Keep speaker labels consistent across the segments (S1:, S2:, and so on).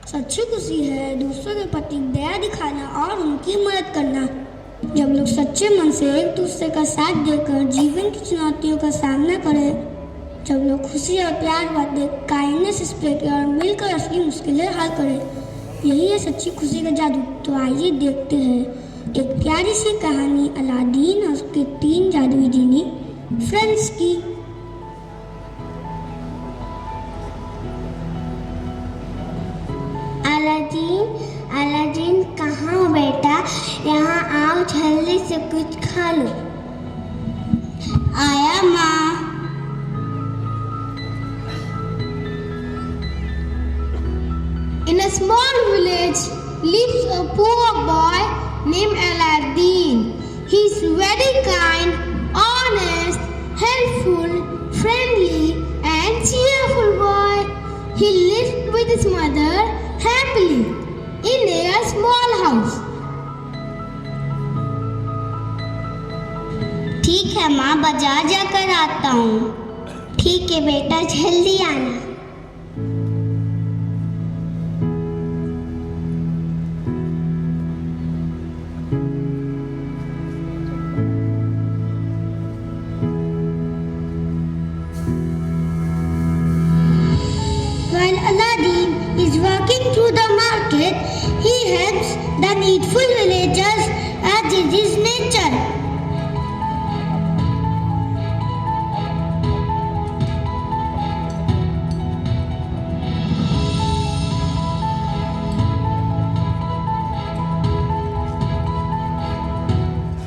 S1: सच्ची खुशी है दूसरों के प्रति दया दिखाना और उनकी मदद करना। जब लोग सच्चे मन से एक दूसरे का साथ देकर जीवन की चुनौतियों का सामना करें, जब लोग खुशी और प्यार बांटे, काइंडनेस स्प्रे करें और मिलकर असली मुश्किलें हल करें, यही है सच्ची खुशी का जादू। तो आइए देखते हैं एक प्यारी सी कहानी अलादीन और उसके 3 जादुई जीनी फ्रेंड्स की।
S2: अलादीन कहाँ हो बेटा? यहाँ आओ, जल्दी से कुछ खा लो। आया माँ।
S3: In a small village lives a poor boy named Aladdin. He is very kind, honest, helpful, friendly and cheerful boy. He lived with his mother happily in a small house.
S2: ठीक है माँ, बाजार जाकर आता हूँ। ठीक है बेटा, जल्दी आना।
S1: While Aladdin is walking through the market, he helps the needful villagers as is his nature.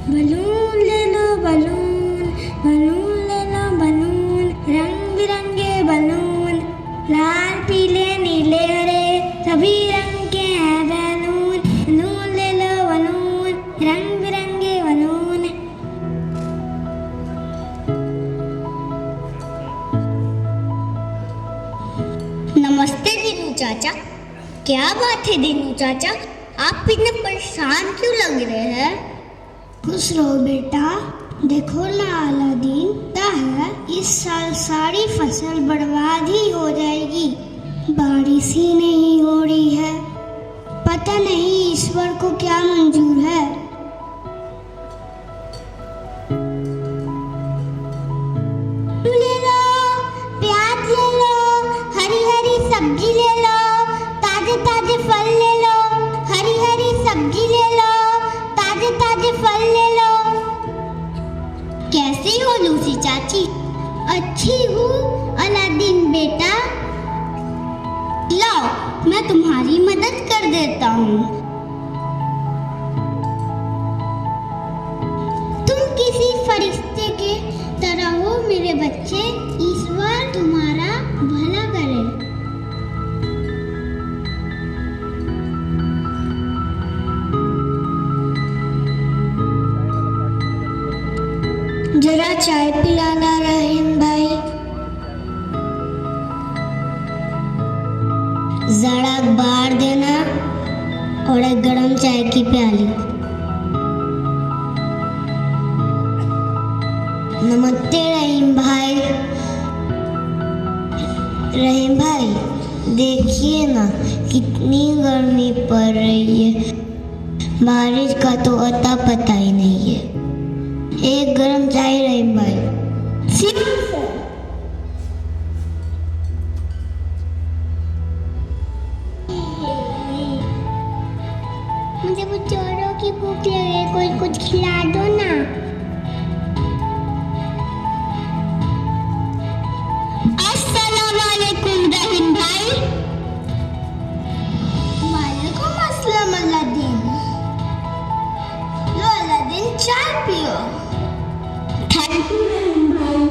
S1: Balloon ले लो बलून, बलून ले लो बलून, रंग बिरंगे बलून, लाल पीले नीले हरे सभी रंग के हैं बलून। बलून ले लो बलून, रंग बिरंगे बलून।
S2: नमस्ते दीनू चाचा। क्या बात है दीनू चाचा, आप इतने परेशान क्यों लग रहे हैं?
S1: खुश रहो बेटा, देखो ना अलादीन, पता है इस साल सारी फसल बर्बाद ही हो जाएगी। बारिश ही नहीं हो रही है, पता नहीं ईश्वर को क्या मंजूर है।
S2: ले लो, प्याज ले लो, हरी हरी सब्जी ले लो, ताजे ताजे फल ले लो, हरी हरी सब्जी ले लो, ताजे ताजे फल ले लो। कैसी हो लूसी चाची? अच्छी हूँ अलादीन बेटा। लाओ, मैं तुम्हारी मदद कर देता हूँ। तुम किसी फरिश्ते के तरह हो मेरे बच्चे, ईश्वर तुम्हारा भला करे।
S1: जरा चाय पिलाना रहीम भाई।
S2: जरा अखबार देना और एक गरम चाय की प्याली। नमस्ते रहीम भाई। रहीम भाई, देखिए ना कितनी गर्मी पड़ रही है, बारिश का तो अता पता ही नहीं है। एक गरम चाय रहीम भाई। मुझे वो चोरों की भूख लगे, कोई कुछ खिला दो ना। अस्सलाम वालेकुम रहीम भाई। वालेकुम अस्सलाम अलादीन। लो अलादीन, चाय पियो। थैंक यू रहीम भाई।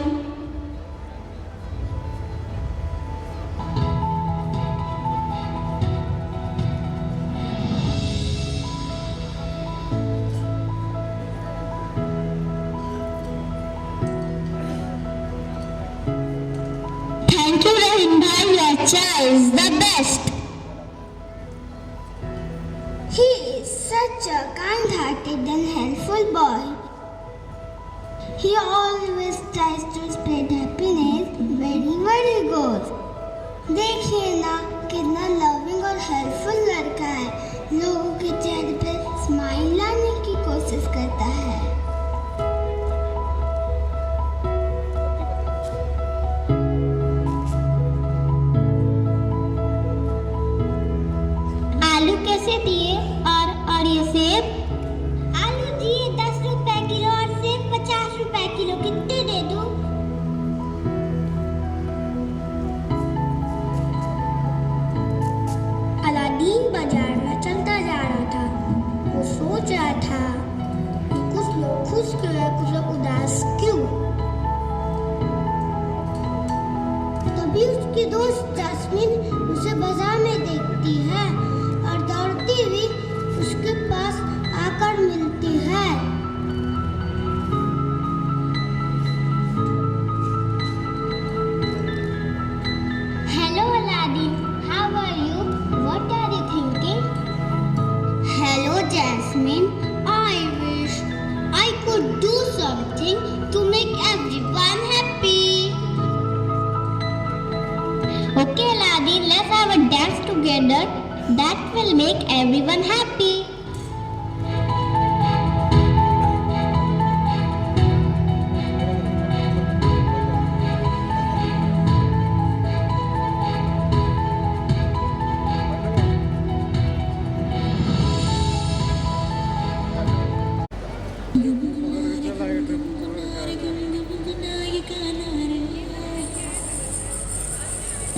S2: Thank you, Rahim bhai. Your chai is the best. He is such a kind-hearted and helpful boy. He always tries to spread happiness wherever he goes. देखिए ना कितना लविंग और helpful लड़का है, लोगों के चेहरे पे स्माइल लाने की कोशिश करता है। आलू कैसे दिए और ये सेब? आलू दिए 10 रुपए किलो और सेब 50 रुपए किलो, कितने दे दूं?
S1: अलादीन बाजार में चलता जा रहा था। वो सोच रहा था कि कुछ लोग खुश क्यों है, कुछ लोग उदास क्यों।
S2: तभी उसकी दोस्त जैस्मिन उसे बाजार में देखती है और दौड़ती हुई उसके पास आकर मिलती है। Hello Aladdin, how are you? What are you thinking? Hello Jasmine, I wish I could do something to make everyone happy. Okay, Aladdin, let's have a dance together. That will make everyone happy.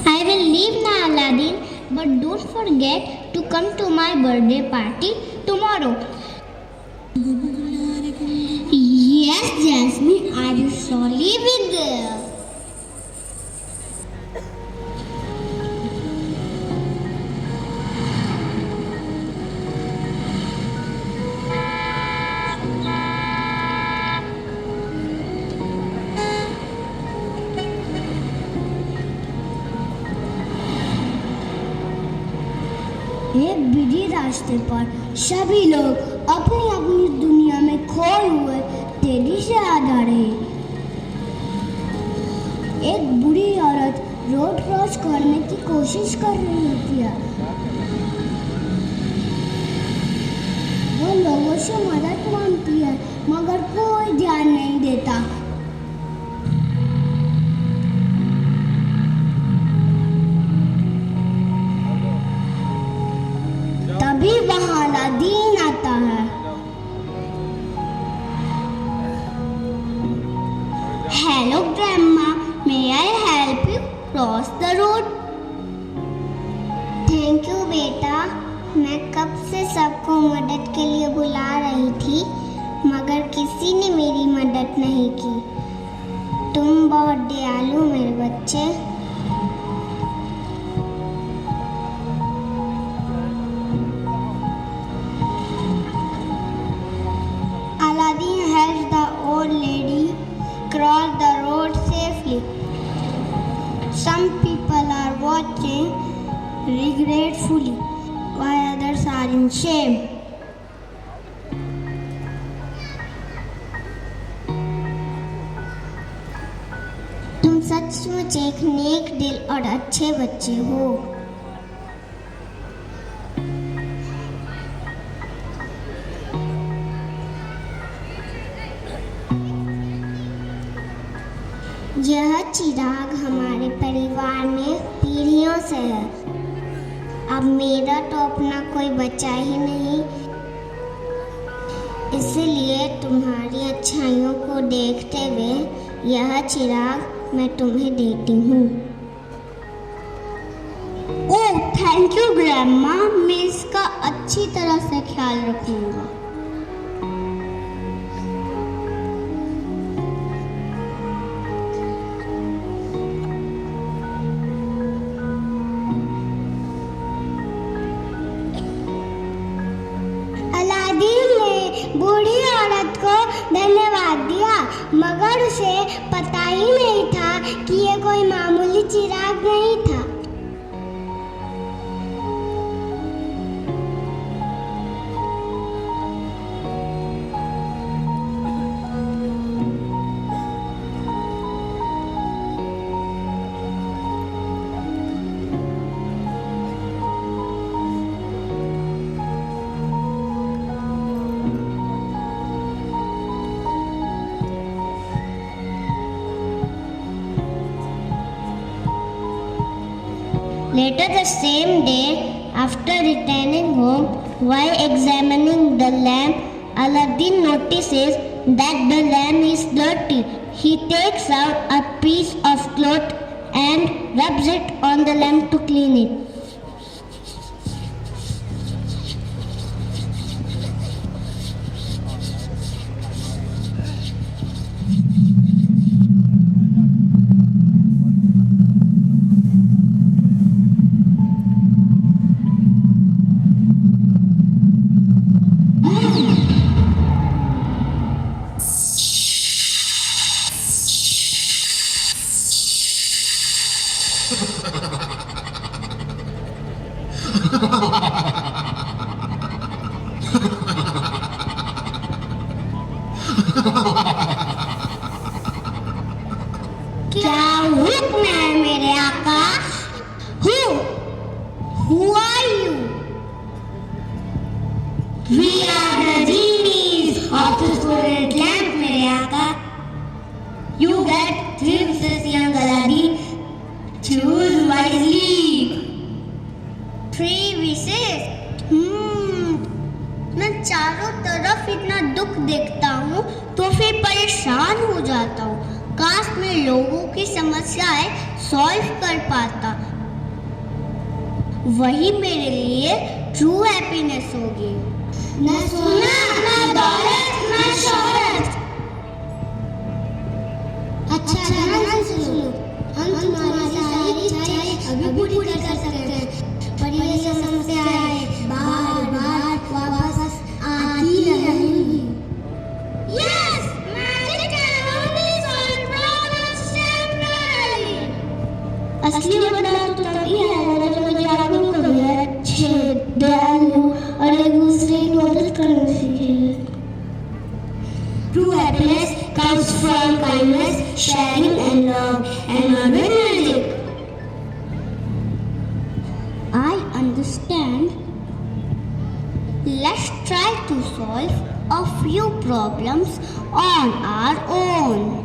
S2: I will leave now, Aladdin, but don't forget to come to my birthday party tomorrow. Yes, Jasmine, I will surely be there. एक busy रास्ते पर सभी लोग अपनी अपनी दुनिया में खोए हुए तेजी से आ जा रहे। एक बूढ़ी औरत रोड क्रॉस करने की कोशिश कर रही होती है। वो लोगों से मदद मांगती है मगर कोई ध्यान नहीं देता। तभी वहाँ अलादीन आता है। Hello grandma, may I help you cross the road? Thank you बेटा, मैं कब से सबको मदद के लिए बुला रही थी मगर किसी ने मेरी मदद नहीं की। तुम बहुत दयालु मेरे बच्चे। Aladdin helps the old lady cross the road safely. Some people are watching regretfully, while others are in shame. तुम सचमुच एक नेक दिल और अच्छे बच्चे हो। यह चिराग हमारे परिवार में पीढ़ियों से है। अब मेरा तो अपना कोई बचा ही नहीं, इसलिए तुम्हारी अच्छाइयों को देखते हुए यह चिराग मैं तुम्हें देती हूँ। ओह थैंक यू ग्रैंडमा, मैं इसका अच्छी तरह से ख्याल रखूँगा। बूढ़ी औरत को धन्यवाद दिया मगर उसे पता ही नहीं था कि ये कोई मामूली चिराग नहीं था। Later the same day, after returning home, while examining the lamp, Aladdin notices that the lamp is dirty. He takes out a piece of cloth and rubs it on the lamp to clean it. क्या हुक्म है मेरे आका? Who are you? We are the genies of the spirit lamp, मेरे आका. You get 3 wishes, young Aladdin. Choose wisely. 3 wishes? मैं चारों तरफ इतना दुख देखता हूँ तो फिर परेशान हो जाता हूँ. काश मैं लोगों की समस्याएं सॉल्व कर पाता. वही मेरे लिए ट्रू हैप्पीनेस होगी. ना सोना, ना दौलत, ना शोहरत. अच्छा ध्यान से सुनो. हम तुम्हारी सारी इच्छाएं अभी पूरी कर सकते हैं, पर ये समस्याएं बार बार वापस आती रहेंगी. Yes, magic can only solve problems temporarily. असली बदलाव तो तभी आएगा जब हम जागरूक होंगे, अच्छे, दयालु और एक दूसरे की मदद करना सीखेंगे. True happiness comes from kindness, sharing and love, and not with music. I understand. Let's try to solve a few problems on our own.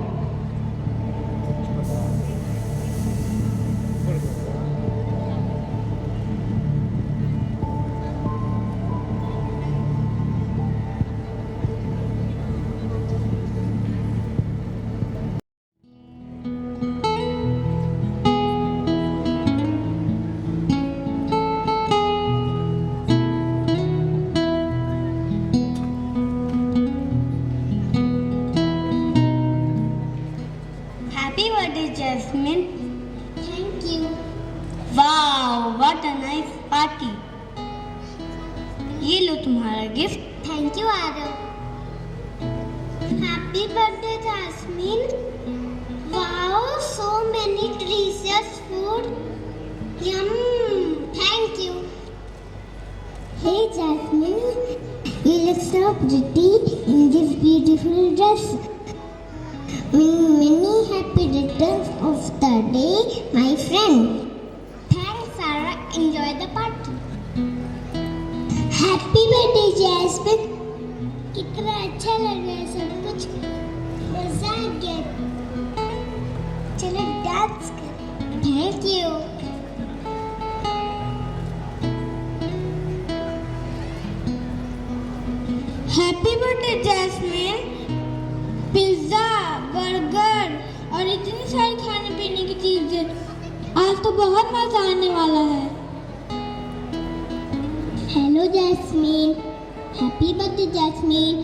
S2: Happy birthday, Jasmine. Thank you. Wow, what a nice party. ये लो तुम्हारा gift. Thank you, Arav. Happy birthday, Jasmine. Wow, so many delicious food. Yum. Thank you. Hey, Jasmine. You look so pretty in this beautiful dress. Many happy returns of the day, my friend. Thanks, Sarah. Enjoy the party. Happy birthday, Jasmine. कितना अच्छा लग रहा है सब कुछ. मजा आ गया. चलो डांस करें. Thank you. Happy birthday, Jasmine. Pizza, burger और इतनी सारी खाने पीने की चीजें. आज तो बहुत मजा आने वाला है. Hello jasmine. Happy birthday jasmine.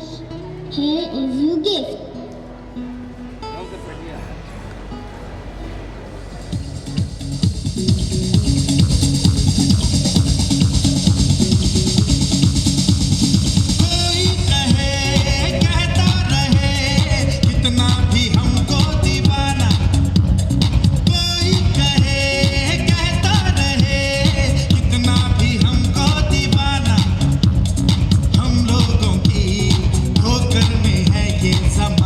S2: Here is your gift.
S4: हम लोगों की ठोकर में है ये समा.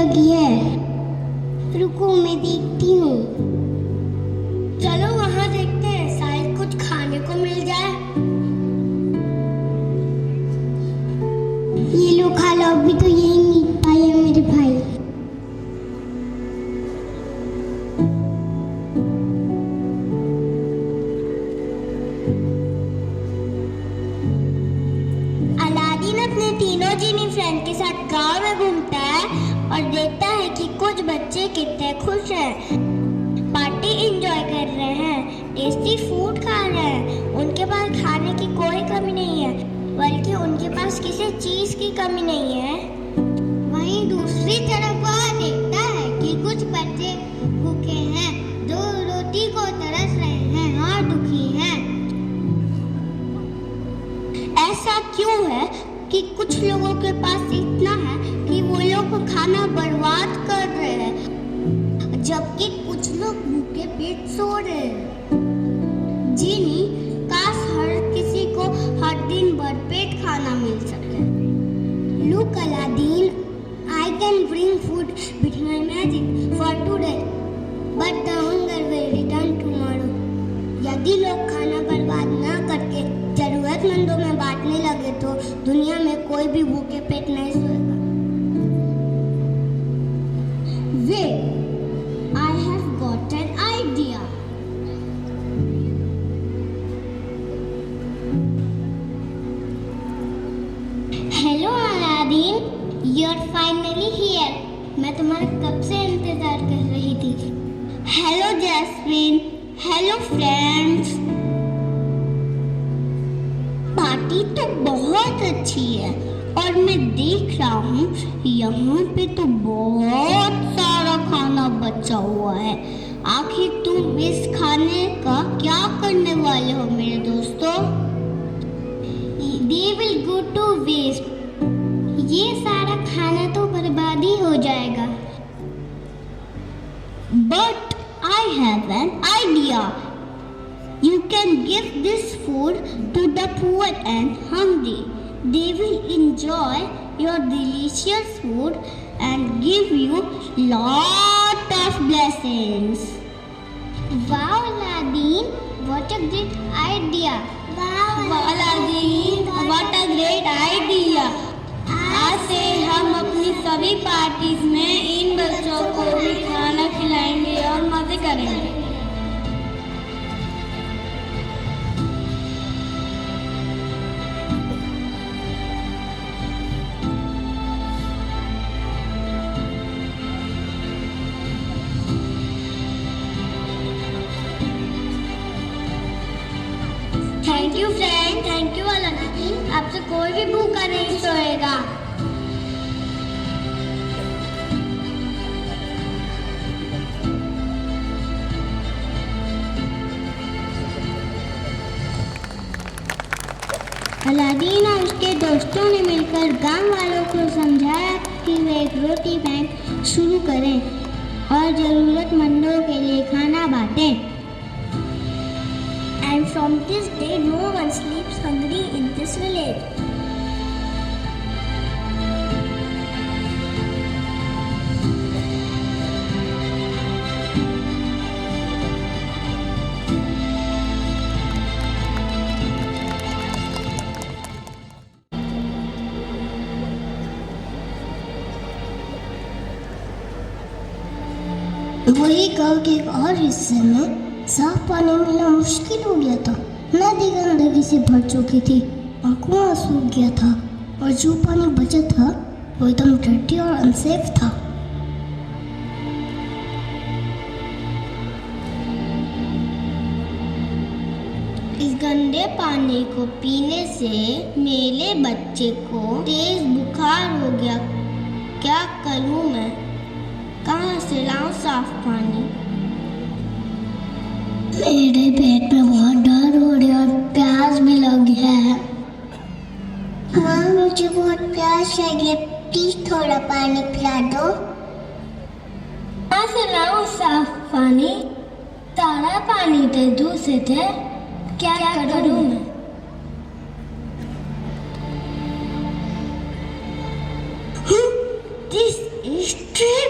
S2: लगी है। रुको मैं देखती हूँ।
S1: चलो वहाँ देखते हैं, शायद कुछ खाने को मिल जाए।
S2: ये लो खा लो, अभी तो यही मीट पाई है मेरे भाई।
S1: अलादीन अपने तीनों जीनी फ्रेंड के साथ गांव में घूमता है और देखता है कि कुछ बच्चे कितने खुश हैं, पार्टी एंजॉय कर रहे हैं, टेस्टी फूड खा रहे हैं। उनके पास खाने की कोई कमी नहीं है, बल्कि उनके पास किसी चीज की कमी नहीं है।
S2: वहीं दूसरी तरफ वह देखता है कि कुछ बच्चे भूखे हैं, जो रोटी को तरस रहे हैं और दुखी हैं।
S1: ऐसा क्यों है कि कुछ लोगों के पास इतना है कि वो लोग खाना बर्बाद कर रहे हैं, जबकि कुछ लोग भूखे पेट सो रहे हैं। जीनी, काश हर किसी को हर दिन भरपेट खाना मिल सके। Look, Aladdin, I can bring food with my magic for today, but the hunger will return tomorrow. यदि लोग खाना बर्बाद न करके जरूरतमंदों में बांटने लगे तो दुनिया में कोई भी भूखे पेट नहीं सोएगा। Wait, I have got an idea.
S2: Hello Aladdin, you're finally here. मैं तुम्हारा कब से इंतजार कर रही थी।
S1: Hello Jasmine, hello friends. Party तो बहुत अच्छी है और मैं देख रहा हूँ यहाँ पे तो बहुत सारा खाना बचा हुआ है। आखिर तुम इस खाने का क्या करने वाले हो मेरे दोस्तों?
S2: They will go to waste. ये सारा खाना तो बर्बादी हो जाएगा।
S1: But I have an idea. You can give this food to the poor and hungry. They will enjoy your delicious food and give you lot of blessings.
S2: Wow, Aladin, what a great idea.
S1: Wow, Aladdin, what a great idea. आज से हम अपनी सभी parties में इन बच्चों को भी खाना खिलाएंगे और मजे करेंगे। Thank you friend, thank you Aladdin. आपसे कोई भी भूखा नहीं सोएगा। अलादीन और उसके दोस्तों ने मिलकर गांव वालों को समझाया कि वे एक रोटी बैंक शुरू करें और ज़रूरतमंदों के लिए खाना बांटें। And from this day, no one sleeps hungry in this village.
S2: वही गांव के एक और हिस्से में साफ पानी मिलना मुश्किल हो गया था। नदी गंदगी से भर चुकी थी और कुआं सूख गया था, और जो पानी बचा था वो एकदम डर्टी और अनसेफ था।
S1: इस गंदे पानी को पीने से मेरे बच्चे को तेज बुखार हो गया। क्या करूं मैं? कहाँ से लाऊं साफ पानी?
S2: मेरे पेट में बहुत दर्द हो रही है और प्यास भी लगी है। माँ, मुझे बहुत प्यास लगी है, प्लीज थोड़ा पानी पिला दो।
S1: कहाँ से लाऊं साफ पानी? सारा पानी तो दूषित है। क्या करूं मैं? This is terrible.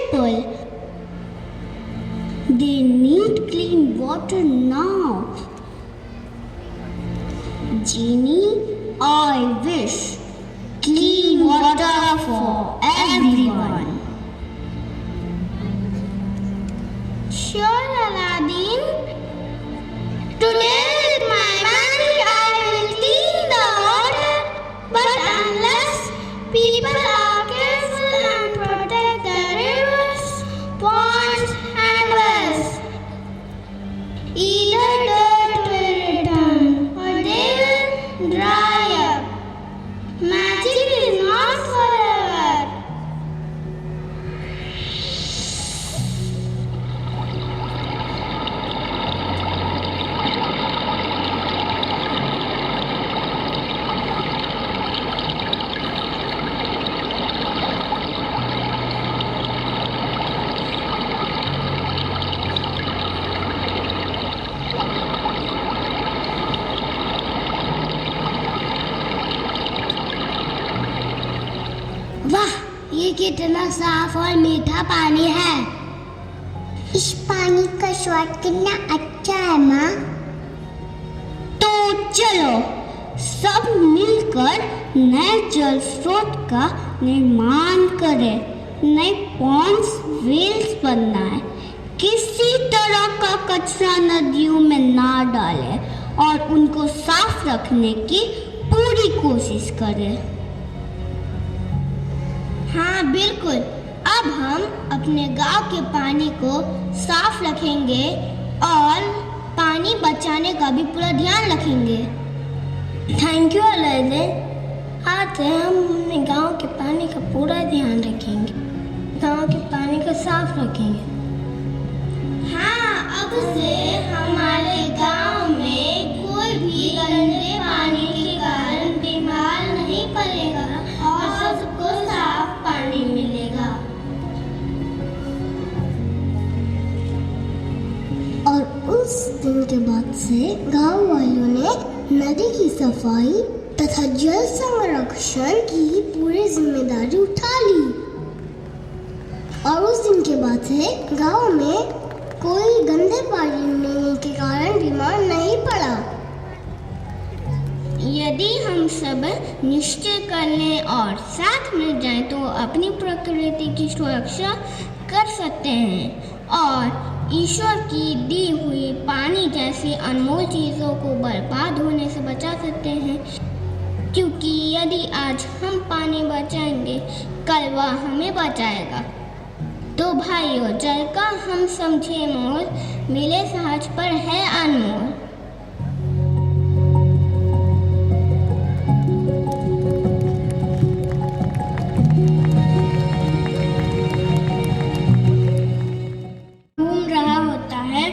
S1: water now. Genie, I wish clean water for everyone.
S2: Sure, Aladdin. Today with my money I will clean the water, but unless people are careful and protect the rivers, ponds and wells, either dirt will return or they will dry up. Magic is not forever.
S1: वाह, ये कितना साफ और मीठा पानी है।
S2: इस पानी का स्वाद कितना अच्छा है माँ।
S1: तो चलो सब मिलकर नए जल स्रोत का निर्माण करें। नए पॉन्ड्स, वेल्स बनाएं। किसी तरह का कचरा नदियों में ना डालें और उनको साफ रखने की पूरी कोशिश करें।
S2: हाँ बिल्कुल, अब हम अपने गांव के पानी को साफ रखेंगे और पानी बचाने का भी पूरा ध्यान रखेंगे।
S1: Thank you Aladdin. आज से हम अपने गांव के पानी का पूरा ध्यान रखेंगे, गांव के पानी को साफ रखेंगे।
S2: हाँ, अब से हमारे गांव में कोई भी गंदे पानी के कारण बीमार नहीं पड़ेगा और सबको साफ पानी मिलेगा।
S1: और उस दिन के बाद से गांव वालों ने नदी की सफाई तथा जल संरक्षण की पूरी जिम्मेदारी उठा ली। और उस दिन के बाद से गांव में कोई गंदे पानी के कारण बीमार नहीं पड़ा।
S2: यदि हम सब निश्चय कर लें और साथ मिल जाएं तो अपनी प्रकृति की सुरक्षा कर सकते हैं और ईश्वर की दी हुई पानी जैसी अनमोल चीज़ों को बर्बाद होने से बचा सकते हैं। क्योंकि यदि आज हम पानी बचाएंगे, कल वह हमें बचाएगा। तो भाइयों, जल का हम समझे मोल, मिले सहज पर है अनमोल।
S1: घूम रहा होता है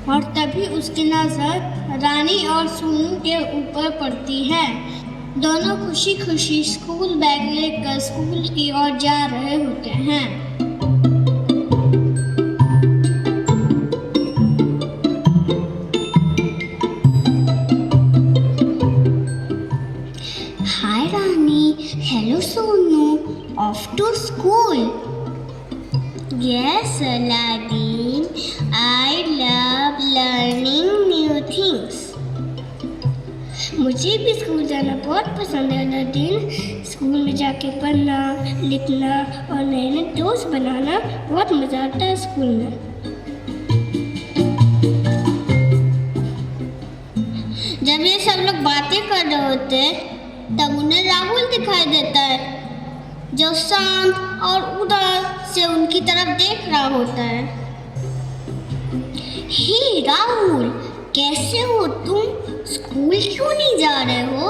S1: और तभी उसकी नजर रानी और सोनू के ऊपर पड़ती है। दोनों खुशी खुशी स्कूल बैग लेकर स्कूल की ओर जा रहे होते हैं। Hi Rani, hello Sonu, off to school.
S2: Yes, Aladdin, I love learning new things.
S1: मुझे भी स्कूल जाना बहुत पसंद है अलादीन। स्कूल में जाके पढ़ना, लिखना और नए नए दोस्त बनाना बहुत मज़ा आता है स्कूल में।
S2: जब ये सब लोग बातें कर रहे होते हैं तब उन्हें राहुल दिखाई देता है, जो शांत और उदास से उनकी तरफ देख रहा होता है।
S1: हे राहुल, कैसे हो तुम? स्कूल क्यों नहीं जा रहे हो?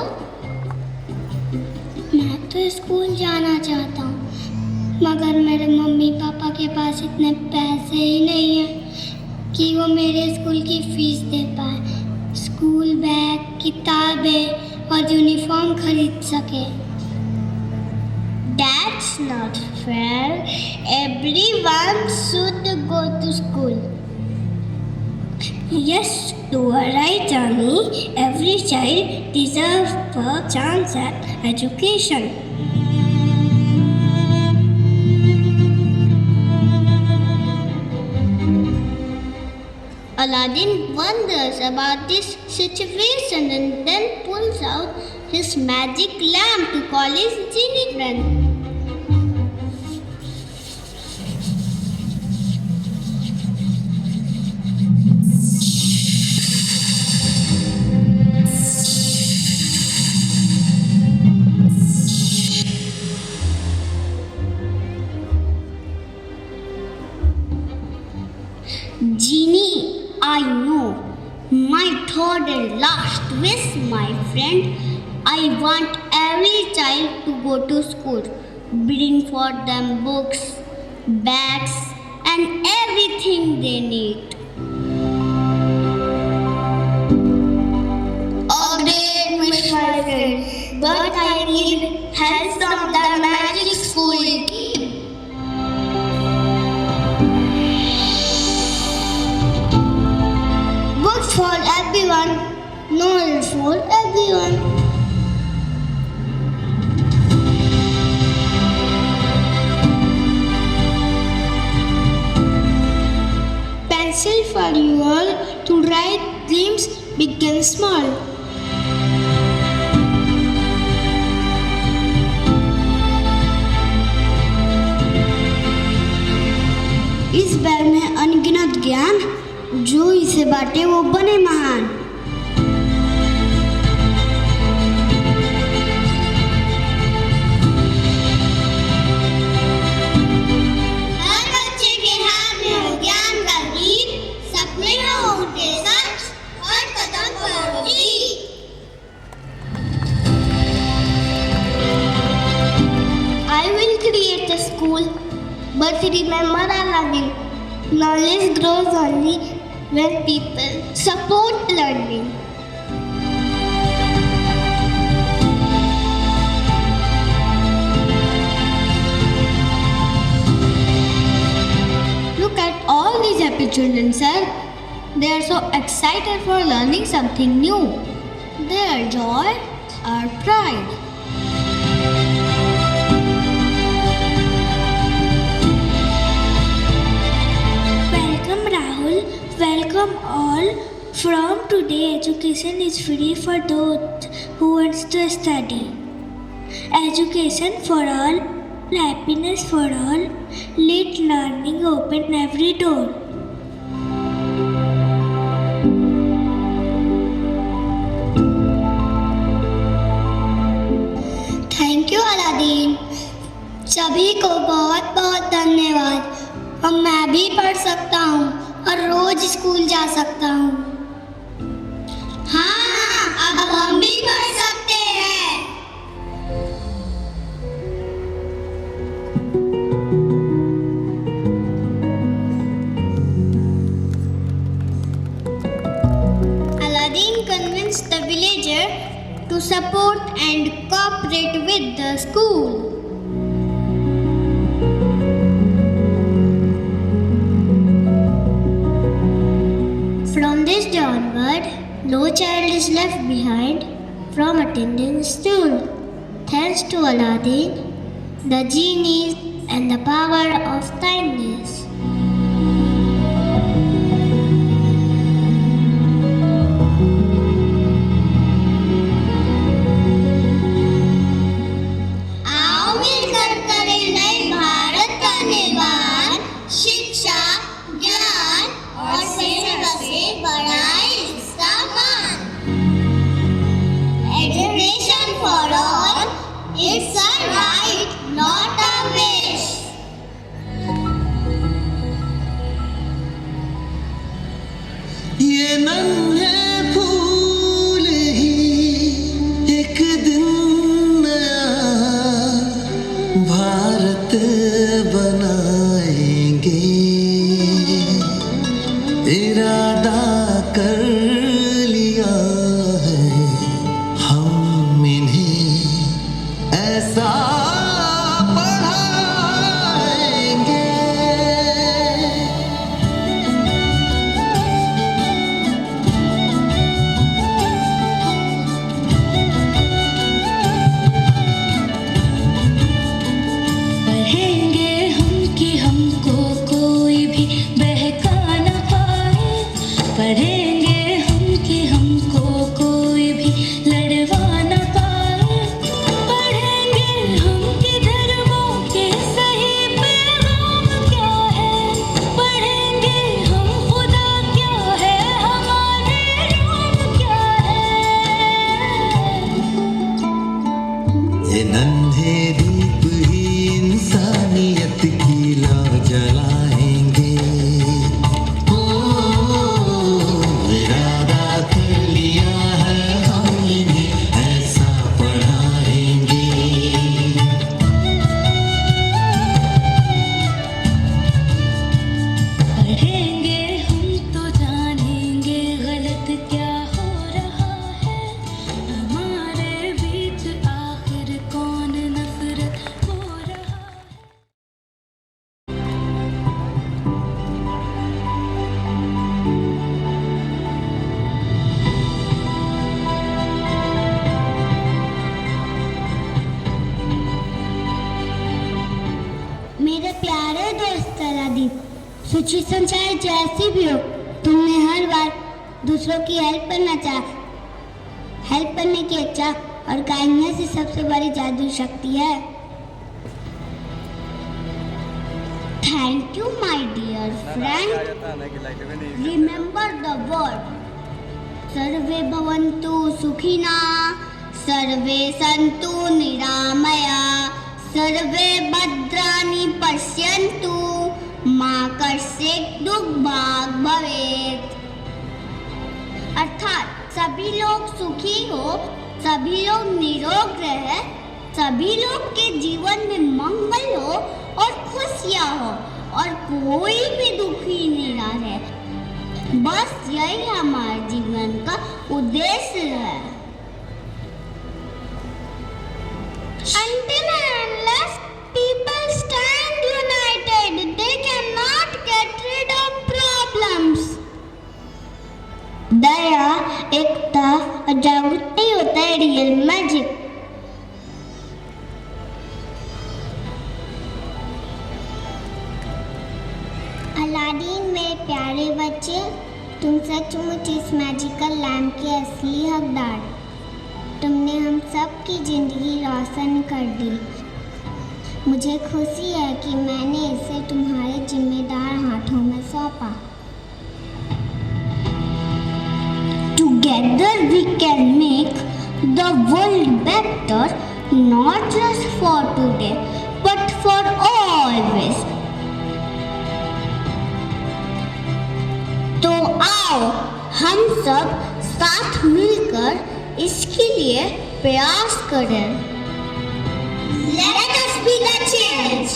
S1: मैं तो स्कूल जाना चाहता हूँ, मगर मेरे मम्मी पापा के पास इतने पैसे ही नहीं हैं कि वो मेरे स्कूल की फीस दे पाए, स्कूल बैग, किताबें और यूनिफॉर्म खरीद सके।
S2: That's not fair. Everyone should go to school.
S1: Yes, you are right, Johnny. Every child deserves a chance at education.
S2: Aladdin wonders about this situation and then pulls out his magic lamp to call his genie friend. Genie, I know. My third and last wish, my friend. I want every child to go to school. Bring for them books, bags, and everything they need. A great wish, my friend. But I need help from the magic school team. Books for everyone, knowledge for everyone.
S3: Pencil for you all to write dreams big and small.
S2: इस bag में अनगिनत ज्ञान, जो इसे बांटे वो बने महान। हर बच्चे के हाथ में हो ज्ञान का दीप, सपने हो उनके सच, हर कदम पर जीत। I will create a school, but remember Aladdin, knowledge grows only when people support learning.
S3: Look at all these happy children, sir. They are so excited for learning something new. Their joy, our pride.
S1: Welcome Rahul, welcome all. From today, education is free for those who wants to study. Education for all, happiness for all. Let learning open every door.
S2: Thank you Aladdin. सभी को बहुत बहुत धन्यवाद। अब मैं भी पढ़ सकता हूँ और रोज स्कूल जा सकता हूँ। हाँ, अब हम भी पढ़ सकते हैं। Aladdin convinced the villager to support and cooperate with the school. From this day onward, no child is left behind from attending school. Thanks to Aladdin, the genies, and the power of kindness. आओ मिलकर करें नए भारत का निर्माण, शिक्षा, ज्ञान और सेवा से बढ़ाएं इसका मान। Education for all, it's a right, not a wish.
S4: ये नन्हे फूल ही एक दिन नया भारत बनाएंगे। इरादा कर लिया है हम इन्हें ऐसा पढ़ाएंगे।
S5: पढ़ेंगे हम कि हमको कोई भी बहका न पाए।
S2: सिचुएशन चाहे जैसी भी हो, तुमने हर बार दूसरों की हेल्प करने की इच्छा और काइंडनेस ही सबसे बड़ी जादू शक्ति है। Thank you my dear friend. Remember the word सर्वे भवन्तु सुखिनः, सर्वे सन्तु निरामया, सर्वे भद्राणि पश्यन्तु, मा कश्चित् दुर्भाग् भवेत्। अर्थात सभी लोग सुखी हो, सभी लोग निरोग रहे, सभी लोग के जीवन में मंगल हो और खुशियां हो और कोई भी दुखी नहीं रहे। बस यही हमारे जीवन का उद्देश्य है।
S3: Until and unless people stand united, they cannot get rid of problems.
S2: दया, एकता और जागरूकता ही होता है रियल मैजिक। अलादीन मेरे प्यारे बच्चे, तुम सचमुच इस मैजिकल लैम्प के असली हकदार। तुमने हम सब की जिंदगी रोशन कर दी। मुझे खुशी है कि मैंने इसे तुम्हारे जिम्मेदार हाथों में सौंपा। Together we can make the world better, not just for today, but for always. तो आओ हम सब साथ मिलकर इसके लिए प्रयास करें। Let us be the change.